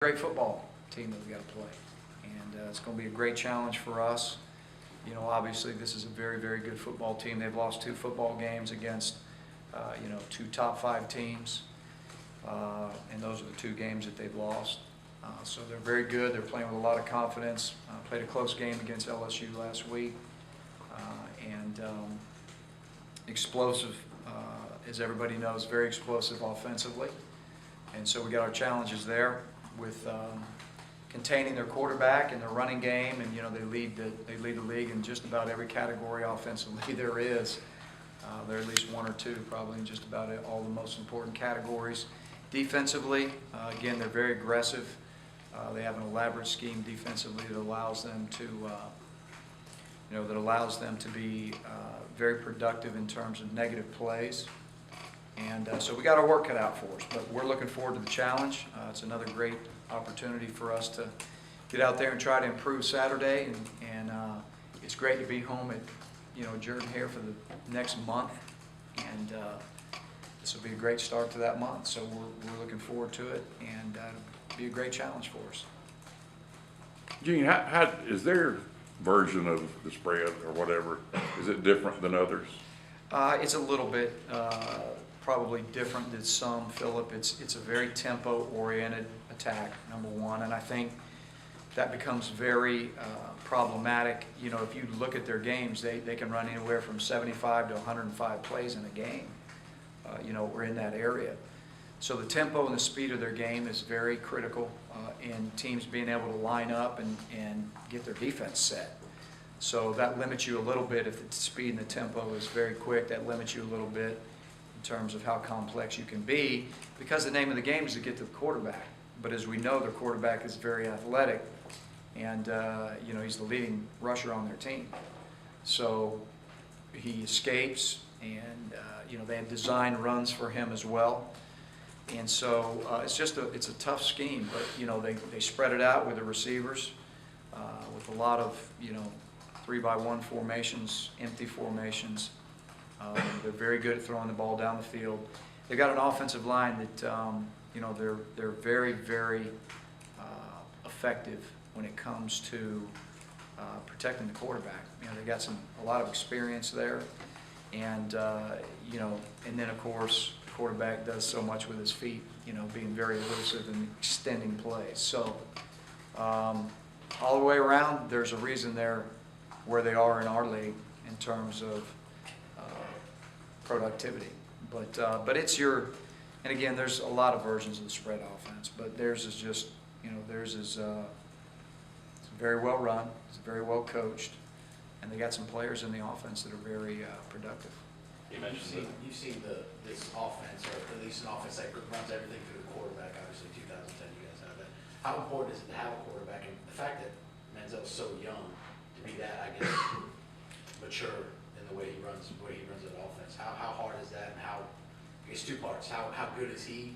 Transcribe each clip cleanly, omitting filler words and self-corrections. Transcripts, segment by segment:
Great football team that we got to play, and it's going to be a great challenge for us. You know, obviously this is a very, very good football team. They've lost 2 football games against, 2 top 5 teams, and those are the 2 games that they've lost. So they're very good. They're playing with a lot of confidence. Played a close game against LSU last week, and explosive, as everybody knows, very explosive offensively. And so we got our challenges there with containing their quarterback and their running game, and they lead the league in just about every category offensively there is. There are at least 1 or 2 probably in just about all the most important categories. Defensively, again, they're very aggressive. They have an elaborate scheme defensively that allows them to be very productive in terms of negative plays. And so we got our work cut out for us, but we're looking forward to the challenge. It's another great opportunity for us to get out there and try to improve Saturday, and it's great to be home at Jordan here for the next month, and this will be a great start to that month. So we're looking forward to it, and it'll be a great challenge for us. Gene, how is their version of the spread or whatever? Is it different than others? It's a little bit. Probably different than some, Philip. It's a very tempo-oriented attack, number one, and I think that becomes very problematic. If you look at their games, they can run anywhere from 75 to 105 plays in a game. We're in that area. So the tempo and the speed of their game is very critical in teams being able to line up and get their defense set. So that limits you a little bit. If the speed and the tempo is very quick, that limits you a little bit in terms of how complex you can be, because the name of the game is to get to the quarterback. But as we know, their quarterback is very athletic, and he's the leading rusher on their team. So he escapes, and they have designed runs for him as well. And so it's a tough scheme, but they spread it out with the receivers, with a lot of 3-by-1 formations, empty formations. They're very good at throwing the ball down the field. They've got an offensive line that they're very, very effective when it comes to protecting the quarterback. They've got a lot of experience there, and and then of course the quarterback does so much with his feet, being very elusive and extending plays. So all the way around, there's a reason they're where they are in our league in terms of productivity, but it's and again, there's a lot of versions of the spread offense, but theirs is just it's very well run, it's very well coached, and they got some players in the offense that are very productive. You've seen this offense, or at least an offense that runs everything through the quarterback. Obviously, 2010, you guys have that. How important is it to have a quarterback, and the fact that Manziel's so young to be that, I guess, mature in the way he runs an offense? How hard is that, and I guess 2 parts. How good is he,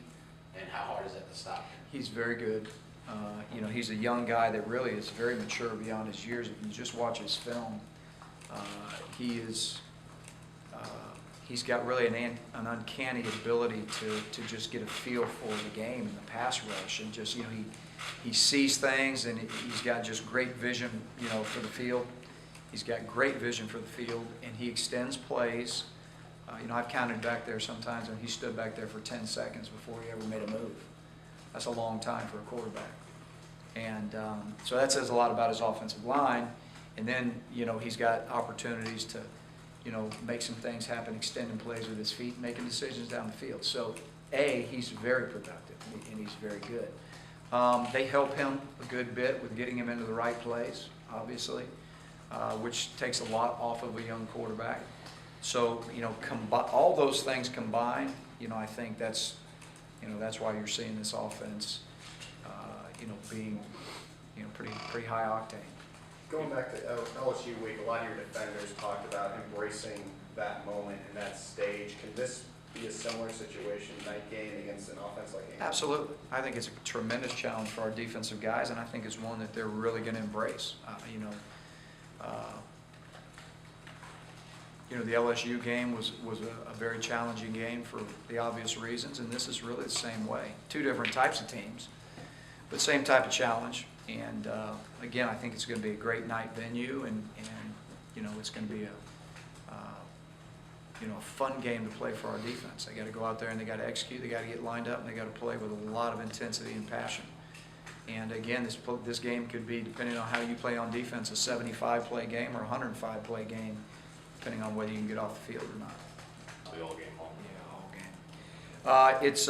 and how hard is that to stop him? He's very good. He's a young guy that really is very mature beyond his years. If you just watch his film, he's got really an uncanny ability to just get a feel for the game and the pass rush, and just he sees things, and he's got just great vision for the field. He's got great vision for the field, and he extends plays. I've counted back there sometimes, and he stood back there for 10 seconds before he ever made a move. That's a long time for a quarterback. And so that says a lot about his offensive line. And then, he's got opportunities to, make some things happen, extending plays with his feet, making decisions down the field. So, he's very productive, and he's very good. They help him a good bit with getting him into the right place, obviously, which takes a lot off of a young quarterback. So, all those things combined, I think that's why you're seeing this offense, being, pretty high octane. Going back to LSU week, a lot of your defenders talked about embracing that moment and that stage. Can this be a similar situation night game against an offense like Auburn? Absolutely. I think it's a tremendous challenge for our defensive guys, and I think it's one that they're really going to embrace. The LSU game was a very challenging game for the obvious reasons, and this is really the same way. 2 different types of teams, but same type of challenge. And again, I think it's going to be a great night venue, and you know, it's going to be a you know, a fun game to play for our defense. They got to go out there and they got to execute. They got to get lined up, and they got to play with a lot of intensity and passion. And again, this game could be, depending on how you play on defense, a 75-play game or a 105-play game, depending on whether you can get off the field or not. The all game home. Yeah, all game. It's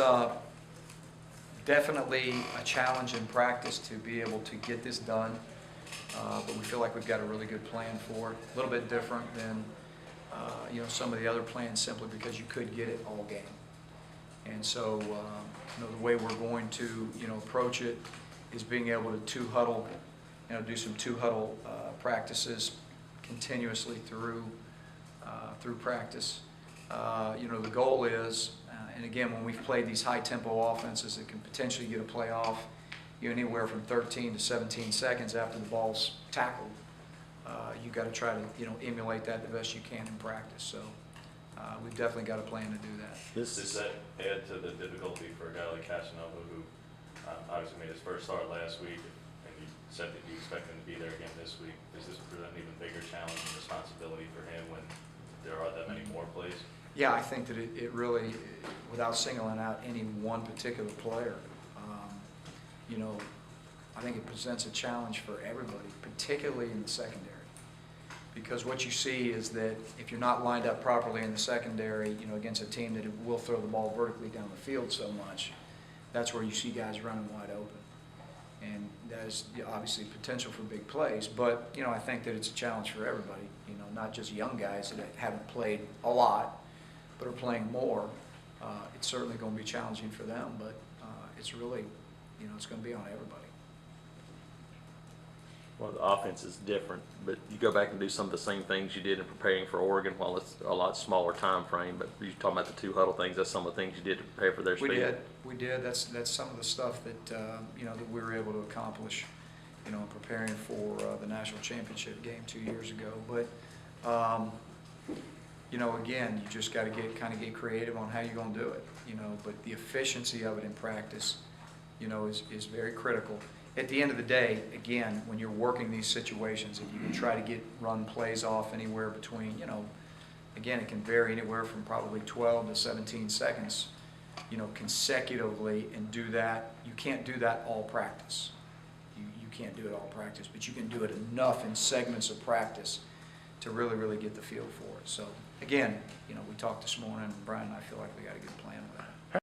definitely a challenge in practice to be able to get this done, but we feel like we've got a really good plan for it. A little bit different than you know, some of the other plans, simply because you could get it all game. And so you know, the way we're going to, you know, approach it is being able to two huddle, you know, do some two huddle practices continuously through practice. You know, the goal is, and again, when we've played these high tempo offenses that can potentially get a playoff, you know, anywhere from 13 to 17 seconds after the ball's tackled, you got to try to, you know, emulate that the best you can in practice. So we've definitely got a plan to do that. Does that add to the difficulty for a guy like Casanova, who obviously made his first start last week, and you said that you expect him to be there again this week? Does this present an even bigger challenge and responsibility for him when there are that many more plays? Yeah, I think that it really, without singling out any one particular player, you know, I think it presents a challenge for everybody, particularly in the secondary. Because what you see is that if you're not lined up properly in the secondary, you know, against a team that will throw the ball vertically down the field so much, that's where you see guys running wide open. And that is obviously potential for big plays, but, you know, I think that it's a challenge for everybody, you know, not just young guys that haven't played a lot, but are playing more. It's certainly going to be challenging for them, but it's really, you know, it's going to be on everybody. Well, the offense is different, but you go back and do some of the same things you did in preparing for Oregon, while it's a lot smaller time frame. But you're talking about the two huddle things. That's some of the things you did to prepare for their speed. We did. That's some of the stuff that you know, that we were able to accomplish, you know, in preparing for the national championship game 2 years ago. But you know, again, you just got to get creative on how you're going to do it. You know, but the efficiency of it in practice, you know, is very critical. At the end of the day, again, when you're working these situations, if you can try to run plays off anywhere between, you know, again, it can vary anywhere from probably 12 to 17 seconds, you know, consecutively, and do that. You can't do that all practice. You can't do it all practice, but you can do it enough in segments of practice to really, really get the feel for it. So, again, you know, we talked this morning, and Brian and I feel like we got a good plan on